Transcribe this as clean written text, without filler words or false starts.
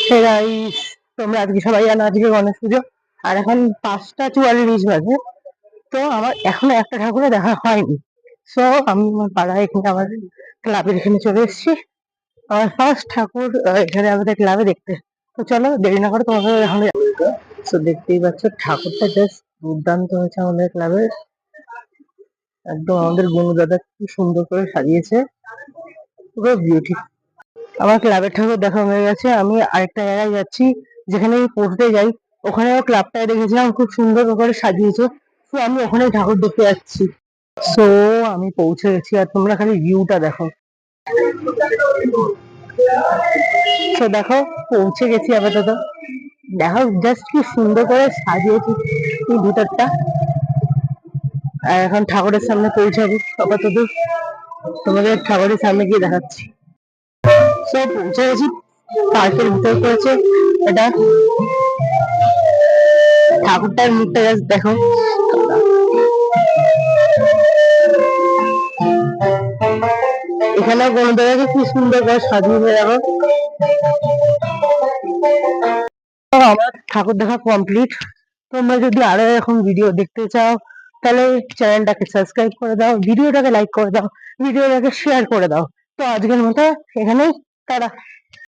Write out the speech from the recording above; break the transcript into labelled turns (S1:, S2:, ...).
S1: Hey guys, তোমরা আজকে সবাই জানো আজকে গণেশ পুজো। আর এখন 5টা 44 বাজে। তো আমার এখনো একটা ঠাকুরে দেখা হয়নি। সো আমি আমার পাড়ায় এখানে আমার ক্লাবের এখানে চলে এসেছি। আমার ফার্স্ট ঠাকুর এখানে আমাদের ক্লাবে দেখতে। তো চলো দেরি না করে তোমাকে এখন। তো দেখতেই পাচ্ছ ঠাকুরটা জাস্ট দুর্দান্ত হয়েছে আমাদের ক্লাবের। একদম আমাদের বনু দাদা কি সুন্দর করে সাজিয়েছে, পুরো বিউটি। আমার ক্লাবের ঠাকুর দেখা হয়ে গেছে। আমি আরেকটা জায়গায় যাচ্ছি যেখানে আমি পড়তে যাই। ওখানেও ক্লাবটায় দেখেছিলাম খুব সুন্দর করে সাজিয়েছে। তো আমি ওখানে ঠাকুর দেখতে যাচ্ছি। সো আমি পৌঁছে গেছি আর তোমরা খালি ভিউটা দেখো। তো দেখো পৌঁছে গেছি আপাতত। দেখো জাস্ট কি সুন্দর করে সাজিয়েছি এই ভিতরটা। আর এখন ঠাকুরের সামনে পৌঁছাবো আপাতত। তোমাদের ঠাকুরের সামনে গিয়ে দেখাচ্ছি। সব পৌঁছে গেছি, পার্কের ভিতর করেছে এটা। ঠাকুরটার মুখটা জাস্ট দেখো। এখানে কোনো জায়গায় কি সুন্দর করে সাজিয়ে দেখো। আমার ঠাকুর দেখা কমপ্লিট। তোমরা যদি আরো এরকম ভিডিও দেখতে চাও তাহলে চ্যানেলটাকে সাবস্ক্রাইব করে দাও, ভিডিওটাকে লাইক করে দাও, ভিডিওটাকে শেয়ার করে দাও। তো আজকের মতো এখানেই, টাটা।